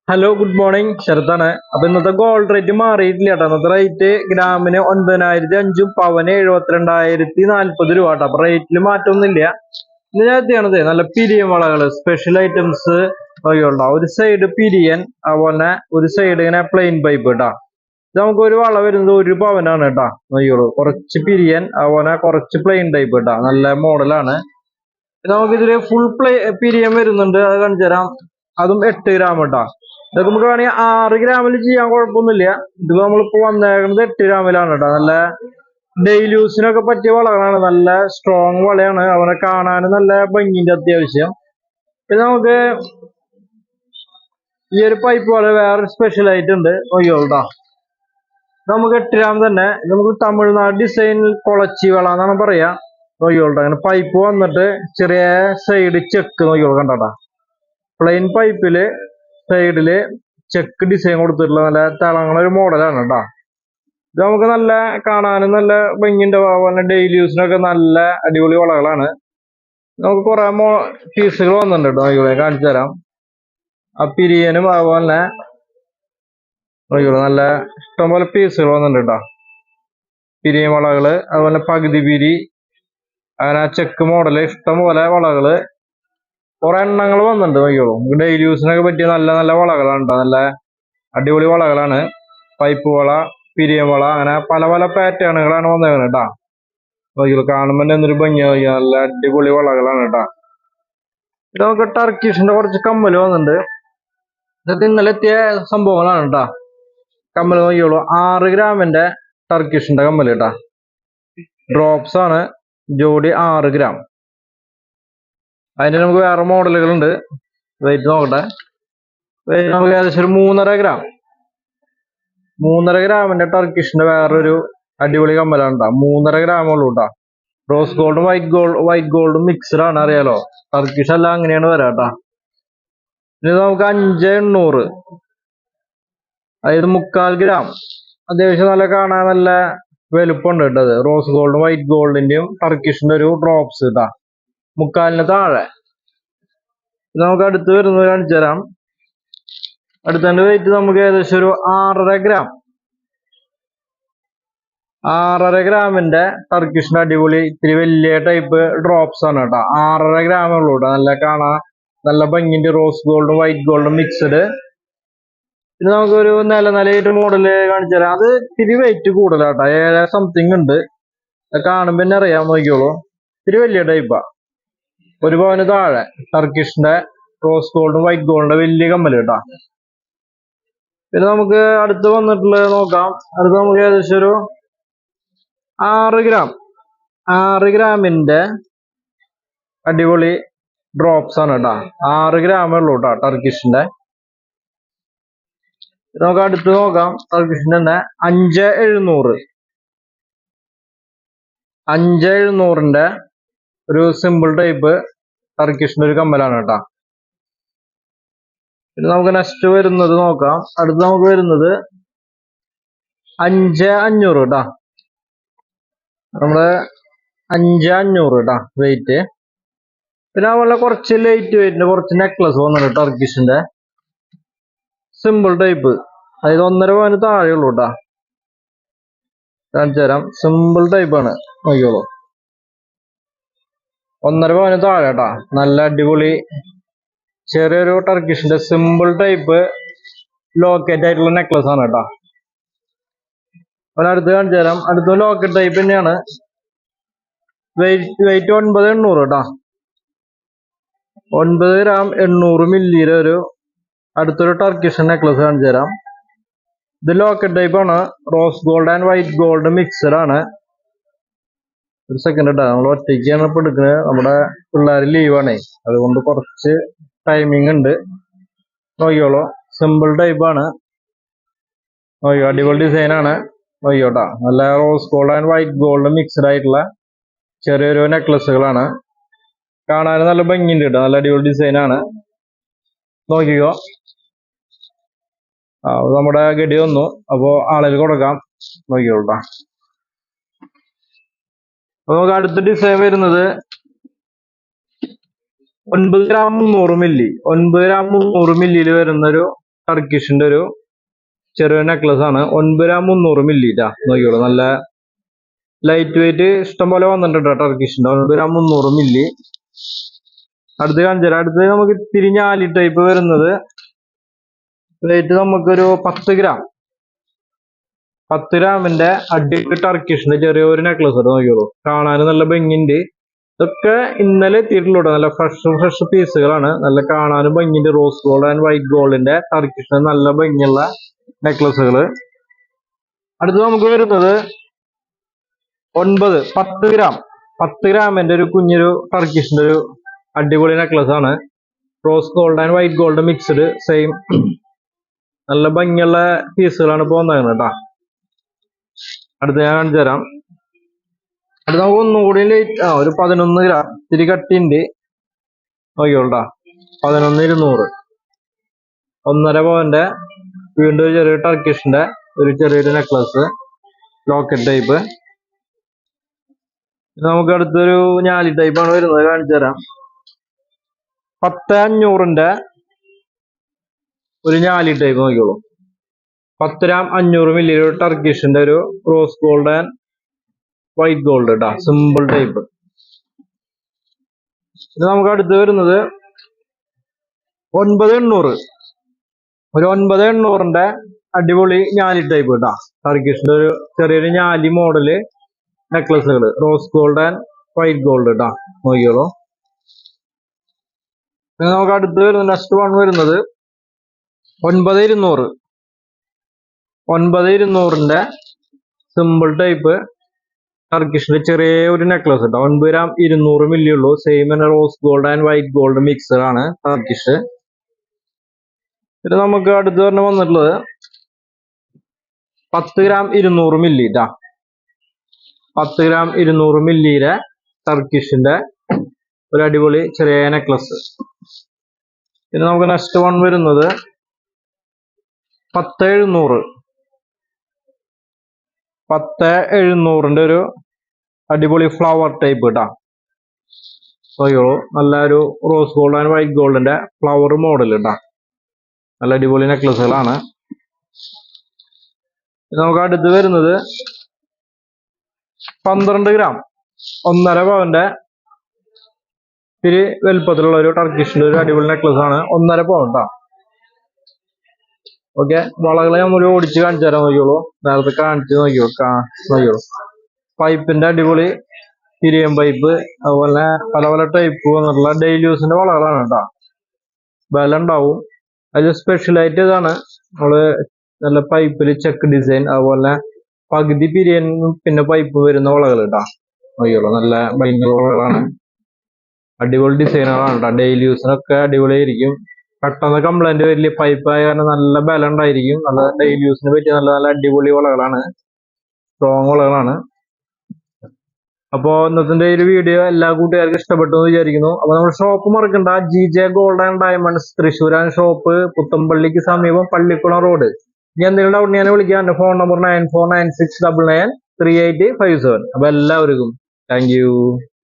Hello good morning ശരത്താണ്. അപ്പൊ ഇന്നത്തെ gold rate മാറിയിട്ടില്ല കേട്ടോ. ഇന്നത്തെ റേറ്റ് ഗ്രാമിന് 9,005 പവന് 72,040 രൂപ കേട്ടോ. അപ്പൊ റേറ്റിൽ മാറ്റമൊന്നുമില്ല. ഇന്ന് ഞാൻ എത്തിയാണത് നല്ല പിരിയൻ വളകള് സ്പെഷ്യൽ ഐറ്റംസ് നോക്കിയോളൂ. ഒരു സൈഡ് പിരിയൻ, അതുപോലെ ഒരു സൈഡ് ഇങ്ങനെ പ്ലെയിൻ പൈപ്പ് കേട്ടാ. ഇത് നമുക്ക് ഒരു വള വരുന്നത് 1 പവനാണ് കേട്ടാ. നോക്കിയോളൂ, കുറച്ച് പിരിയൻ, അതുപോലെ കുറച്ച് പ്ലെയിൻ ടൈപ്പ് കേട്ടാ. നല്ല മോഡലാണ്. നമുക്കിതില് ഫുൾ പിരിയൻ വരുന്നുണ്ട്, അത് കാണിച്ചു തരാം. അതും 8 ഗ്രാം കേട്ടാ. ഇതൊക്കെ നമുക്ക് വേണമെങ്കിൽ 6 ഗ്രാമിൽ ചെയ്യാൻ കുഴപ്പമൊന്നുമില്ല. ഇത് നമ്മളിപ്പോ വന്നേക്കുന്നത് 8 ഗ്രാമിലാണ് കേട്ടോ. നല്ല ഡെയിലി യൂസിനൊക്കെ പറ്റിയ വളകളാണ്. നല്ല സ്ട്രോങ് വളയാണ്. അവനെ കാണാനും നല്ല ഭംഗിന്റെ അത്യാവശ്യം. പിന്നെ നമുക്ക് ഈ ഒരു പൈപ്പ് വള വേറൊരു സ്പെഷ്യൽ ആയിട്ടുണ്ട്. നോക്കിയോട്ടാ, നമുക്ക് 8 ഗ്രാം തന്നെ. നമുക്ക് തമിഴ്നാട് ഡിസൈൻ കൊളച്ചി വള എന്നാണ് പറയാ. നോക്കിയോട്ടാ, അങ്ങനെ പൈപ്പ് വന്നിട്ട് ചെറിയ സൈഡ് ചെക്ക് നോക്കിയോളൂ, കണ്ടാട്ടാ. പ്ലെയിൻ പൈപ്പില് സൈഡില് ചെക്ക് ഡിസൈൻ കൊടുത്തിട്ടുള്ള നല്ല തിളങ്ങുന്ന ഒരു മോഡലാണ് കേട്ടോ. ഇത് നമുക്ക് നല്ല കാണാനും നല്ല ഭംഗിയുണ്ടാവും. അതുപോലെ ഡെയിലി യൂസിനൊക്കെ നല്ല അടിപൊളി വളകളാണ്. നമുക്ക് കുറെ പീസുകൾ വന്നിട്ടുണ്ട് കേട്ടോ. കാണിച്ചു തരാം. ആ പിരിയനും അതുപോലെ നല്ല ഇഷ്ടംപോലെ പീസുകൾ വന്നിട്ടുണ്ട് കേട്ടോ. പിരിയൻ വളകള്, അതുപോലെ പകുതി പിരി, അങ്ങനെ ആ ചെക്ക് മോഡല്, ഇഷ്ടംപോലെ വളകള്, കുറെ എണ്ണങ്ങൾ വന്നിട്ടുണ്ട്. നോക്കിയോളൂ, ഡെയിലി യൂസിനൊക്കെ പറ്റിയ നല്ല നല്ല വളകളാണ് കേട്ടോ. നല്ല അടിപൊളി വളകളാണ്. പൈപ്പ് വള, പിരിയൻ വള, അങ്ങനെ പല പല പാറ്റേണുകളാണ് വന്നേക്കുന്നത് കേട്ടാ. നോക്കിയോളൂ, കാണുമ്പോൾ എന്തൊരു ഭംഗിയാ. നല്ല അടിപൊളി വളകളാണ് കേട്ടാ. ഇത് നമുക്ക് ടർക്കിഷിന്റെ കുറച്ച് കമ്മല് വന്നിട്ടുണ്ട്. ഇതൊക്കെ ഇന്നലെ എത്തിയ സംഭവങ്ങളാണ് കേട്ടാ. കമ്മല് നോക്കിയോളൂ, 6 ഗ്രാമിന്റെ ടർക്കിഷിന്റെ കമ്മല് കേട്ടാ. ഡ്രോപ്സ് ആണ്, ജോഡി 6 ഗ്രാം. അതിന് നമുക്ക് വേറെ മോഡലുകളുണ്ട്. വെയിറ്റ് നോക്കട്ടെ. നമുക്ക് ഏകദേശം ഒരു 3.5 ഗ്രാം. 3.5 ഗ്രാമിന്റെ ടർക്കിഷിന്റെ വേറൊരു അടിപൊളി കമ്മലാണ് കേട്ടോ. 3.5 ഗ്രാം ഉള്ളൂ കേട്ടോ. റോസ് ഗോൾഡും വൈറ്റ് ഗോൾഡും മിക്സ്ഡ് ആണ്, അറിയാലോ. ടർക്കിഷ് എല്ലാം അങ്ങനെയാണ് വരാം കേട്ടാ. ഇത് നമുക്ക് 5,800, അതായത് 3/4 ഗ്രാം. അത്യാവശ്യം നല്ല കാണാൻ നല്ല വലുപ്പമുണ്ട് കേട്ടത്. റോസ് ഗോൾഡും വൈറ്റ് ഗോൾഡിന്റെയും ടർക്കിഷിന്റെ ഒരു ഡ്രോപ്സ് കേട്ടാ. 3/4 താഴെ. ഇത് നമുക്ക് അടുത്ത് വരുന്നത് കാണിച്ചു തരാം. അടുത്തതിന്റെ വെയിറ്റ് നമുക്ക് ഏകദേശം ഒരു 6.5 ഗ്രാം. 6.5 ഗ്രാമിന്റെ ടർക്കിഷിന്റെ അടിപൊളി ഇത്തിരി വലിയ ടൈപ്പ് ഡ്രോപ്സ് ആണ് കേട്ടോ. 6.5 ഗ്രാം ഉള്ളൂ കേട്ടോ. നല്ല കാണാൻ നല്ല ഭംഗിന്റെ റോസ് ഗോൾഡും വൈറ്റ് ഗോൾഡും മിക്സ്ഡ്. ഇത് നമുക്കൊരു നിലയിട്ട് മോഡല് കാണിച്ചു തരാം. അത് ഇത്തിരി വെയിറ്റ് കൂടുതലാട്ടോ. 7 സംതിങ് ഉണ്ട്. കാണുമ്പോ തന്നെ അറിയാൻ നോക്കിയോളൂ. ഇത്തിരി വലിയ ടൈപ്പാ. 1 പവന് താഴെ ടർക്കിഷിന്റെ റോസ് ഗോൾഡും വൈറ്റ് ഗോൾഡിന്റെ വലിയ കമ്മല് കേട്ടാ. പിന്നെ നമുക്ക് അടുത്ത് വന്നിട്ടുള്ളത് നോക്കാം. അടുത്ത് നമുക്ക് ഏകദേശം ഒരു 6 ഗ്രാം. 6 ഗ്രാമിന്റെ അടിപൊളി ഡ്രോപ്സ് ആണ് കേട്ടാ. 6 ഗ്രാമേ ഉള്ളൂ കേട്ടോ ടർക്കിഷിന്റെ. നമുക്ക് അടുത്ത് നോക്കാം. ടർക്കിഷിന്റെ തന്നെ 5,700. 5,700ന്റെ ഒരു സിമ്പിൾ ടൈപ്പ് ടർക്കിഷിന്റെ ഒരു കമ്മലാണ് കേട്ടാ. പിന്നെ നമുക്ക് നെക്സ്റ്റ് വരുന്നത് നോക്കാം. അടുത്ത് നമുക്ക് വരുന്നത് 5,500 കേട്ടാ. നമ്മള് 5,500 കേട്ടാ വെയിറ്റ്. പിന്നെ അതുപോലെ കുറച്ച് ലൈറ്റ് വെയിറ്റിന്റെ കുറച്ച് നെക്ലസ് വന്നിട്ടുണ്ട് ടർക്കിഷിന്റെ. സിമ്പിൾ ടൈപ്പ്, അതായത് 1.5 പവന് താഴെ ഉള്ളൂ കേട്ടാ. കാണിച്ചു തരാം. സിമ്പിൾ ടൈപ്പ് ആണ്, നോക്കിയോളൂ. 1.5 പവന് താഴെ കേട്ടാ. നല്ല അടിപൊളി ചെറിയൊരു ടർക്കിഷിന്റെ സിമ്പിൾ ടൈപ്പ് ലോക്കറ്റ് ആയിട്ടുള്ള നെക്ലസ് ആണ് കേട്ടാ. അടുത്ത് കാണിച്ചു തരാം. അടുത്ത ലോക്കറ്റ് ടൈപ്പ് തന്നെയാണ്. വെയിറ്റ് 9,800 കേട്ടാ. 9 ഗ്രാം 800 മില്ലിയുടെ ഒരു അടുത്തൊരു ടർക്കിഷ് നെക്ലസ് കാണിച്ചു തരാം. ഇത് ലോക്കറ്റ് ടൈപ്പ് ആണ്. Rose gold and white gold mixed ആണ്. ഒരു സെക്കൻഡ് കേട്ടോ, നമ്മൾ ഒറ്റയ്ക്കാണ് ഇപ്പൊ എടുക്കുന്നത്. നമ്മുടെ പിള്ളേർ ലീവാണേ, അതുകൊണ്ട് കുറച്ച് ടൈമിംഗ് ഉണ്ട്. നോക്കിയോളൂ, സിമ്പിൾ ടൈപ്പ് ആണ്. നോക്കിയോ, അടിപൊളി ഡിസൈൻ ആണ്. നോക്കിയോട്ടാ, നല്ല rose gold and white gold mixed ആയിട്ടുള്ള ചെറിയൊരു നെക്ലസുകളാണ്. കാണാൻ നല്ല ഭംഗിയുണ്ട് കേട്ടോ. നല്ല അടിപൊളി ഡിസൈൻ ആണ്. നോക്കിക്കോ. നമ്മുടെ ഗഡി വന്നു. അപ്പോ ആളിൽ കൊടുക്കാം. നോക്കിയോട്ടാ. അപ്പൊ നമുക്ക് അടുത്ത ഡിസൈൻ വരുന്നത് 9 ഗ്രാം 300 മില്ലി. 9 ഗ്രാം 300 മില്ലിയിൽ വരുന്നൊരു ടർക്കിഷിന്റെ ഒരു ചെറിയ നെക്ലസ് ആണ്. 9 ഗ്രാം 300 മില്ലി നോക്കിയോളൂ. നല്ല ലൈറ്റ് വെയിറ്റ് ഇഷ്ടം പോലെ വന്നിട്ടുണ്ട് ടർക്കിഷിന്റെ. 9 ഗ്രാം 300 മില്ലി. അടുത്ത് കാണിച്ചുതരാം. അടുത്ത് നമുക്ക് ഇത്തിരി ഞാലി ടൈപ്പ് വരുന്നത് വെയിറ്റ് നമുക്കൊരു 10 ഗ്രാം. 10 ഗ്രാമിന്റെ അടിപൊളി ടർക്കിഷിന്റെ ചെറിയൊരു നെക്ലസ് ആണ്. നോക്കിയോളൂ, കാണാൻ നല്ല ഭംഗിയുണ്ട്. ഇതൊക്കെ ഇന്നലെ എത്തിയിട്ടുള്ളൂ. നല്ല ഫ്രഷ് പീസുകളാണ്. നല്ല കാണാനും ഭംഗിയുണ്ട്. റോസ് ഗോൾഡ് ആൻഡ് വൈറ്റ് ഗോൾഡിന്റെ ടർക്കിഷിന് നല്ല ഭംഗിയുള്ള നെക്ലസുകള്. അടുത്ത് നമുക്ക് വരുന്നത് 10 ഗ്രാം 10 ഗ്രാമിന്റെ ഒരു കുഞ്ഞൊരു ടർക്കിഷിന്റെ ഒരു അടിപൊളി നെക്ലസ് ആണ്. Rose gold and white gold mixed same. നല്ല ഭംഗിയുള്ള പീസുകളാണ് ഇപ്പൊ വന്നേക്കുന്നത് കേട്ടാ. അടുത്ത് ഞാൻ കാണിച്ചു തരാം. അടുത്ത് നമുക്ക് ഒന്നുകൂടി ഒരു 11 ഗ്രാം ഇത്തിരി കട്ടിണ്ട്. നോക്കിയോട്ടാ, 11,200. 1.5 പവന്റെ വീണ്ടും ഒരു ചെറിയ ടർക്കിഷിന്റെ ഒരു ചെറിയൊരു നെക്ലസ്, ലോക്കറ്റ് ടൈപ്പ്. നമുക്ക് അടുത്തൊരു ഞാലി ടൈപ്പാണ് വരുന്നത്, കാണിച്ചു തരാം. 10,500ന്റെ ഒരു ഞാലി ടൈപ്പ് നോക്കിയോളൂ. 10 ഗ്രാം 500 മില്ലി ഒരു ടർക്കിഷിന്റെ ഒരു rose gold and white gold കേട്ടാ, സിമ്പിൾ ടൈപ്പ്. ഇത് നമുക്ക് അടുത്ത് വരുന്നത് 9,800. ഒരു 9,800ന്റെ അടിപൊളി ഞാലി ടൈപ്പ് കേട്ടാ, ടർക്കിഷിന്റെ ഒരു ചെറിയൊരു ഞാലി മോഡല് നെക്ലസുകൾ, rose gold and white gold കേട്ടാ. നോക്കിയോളൂ. നമുക്ക് അടുത്ത് വരുന്നത് നെക്സ്റ്റ് വൺ വരുന്നത് 9,200. 9,200ന്റെ സിമ്പിൾ ടൈപ്പ് ടർക്കിഷിന്റെ ചെറിയ ഒരു നെക്ലസ് കേട്ടോ. 9 ഗ്രാം 200 മില്ലി ഉള്ളൂ. സെയിം തന്നെ rose gold and white gold mixed ആണ് ടർക്കിഷ്. ഇത് നമുക്ക് അടുത്ത് തന്നെ വന്നിട്ടുള്ളത് 10 ഗ്രാം 200 മില്ലി 10 ഗ്രാം 200 മില്ലിയുടെ ടർക്കിഷിന്റെ ഒരു അടിപൊളി ചെറിയ നെക്ലസ്. പിന്നെ നമുക്ക് നെക്സ്റ്റ് വൺ വരുന്നത് 10,700. 10,700ന്റെ ഒരു അടിപൊളി ഫ്ലവർ ടൈപ്പ് കേട്ടാ. നോക്കിയോളൂ, നല്ലൊരു റോസ് ഗോൾഡ് ആൻഡ് വൈറ്റ് ഗോൾഡിന്റെ ഫ്ലവർ മോഡൽ കേട്ടാ. നല്ല അടിപൊളി നെക്ലസുകളാണ്. നമുക്ക് അടുത്ത് വരുന്നത് 12 ഗ്രാം 1.5 പവന്റെ ഇത്തിരി വലുപ്പത്തിലുള്ള ഒരു ടർക്കിഷിന്റെ ഒരു അടിപൊളി നെക്ലസ് ആണ്. 1.5 പവൻ കേട്ടോ. ഓക്കെ, വളകളെ നമ്മൾ ഓടിച്ച് കാണിച്ചു തരാൻ. നോക്കിയോളൂ, നേരത്തെ കാണിച്ച് നോക്കിയോളൂ. പൈപ്പിന്റെ അടിപൊളി തിരിയം പൈപ്പ്, അതുപോലെ പല പല ടൈപ്പ് വന്നിട്ടുള്ള ഡെയിലി യൂസിന്റെ വളകളാണ് കേട്ടോ. വില ഉണ്ടാവും. അത് സ്പെഷ്യലായിട്ട് ഇതാണ്, നമ്മള് നല്ല പൈപ്പിൽ ചെക്ക് ഡിസൈൻ, അതുപോലെ പകുതി പിരിയനും പിന്നെ പൈപ്പ് വരുന്ന വളകൾ കേട്ടോ. നോക്കിയോളൂ, നല്ല ഭയങ്കര വളകളാണ്. അടിപൊളി ഡിസൈനുകളാണ് കേട്ടോ. ഡെയിലി യൂസിനൊക്കെ അടിപൊളിയായിരിക്കും. പെട്ടെന്ന് കംപ്ലൈന്റ് വരില്ല. പൈപ്പ് ആയ കാരണം നല്ല ബലം ഉണ്ടായിരിക്കും. നല്ല ഡെയിലി യൂസിന് പറ്റിയ നല്ല നല്ല അടിപൊളി വളകളാണ്, സ്ട്രോങ് വളകളാണ്. അപ്പോ ഇന്നത്തെ ഒരു വീഡിയോ എല്ലാ കൂട്ടുകാർക്കും ഇഷ്ടപ്പെട്ടു എന്ന് വിചാരിക്കുന്നു. അപ്പൊ നമ്മുടെ ഷോപ്പ് മറക്കണ്ട, GJ ഗോൾഡ് ആൻഡ് ഡയമണ്ട്സ്, തൃശ്ശൂരാൻ ഷോപ്പ്, പുത്തമ്പള്ളിക്ക് സമീപം, പള്ളിക്കുളം റോഡ്. ഇനി എന്തെങ്കിലും ഡൗട്ട് ഞാൻ വിളിക്കാം. എന്റെ ഫോൺ നമ്പർ 9496993857. അപ്പൊ എല്ലാവർക്കും താങ്ക് യു.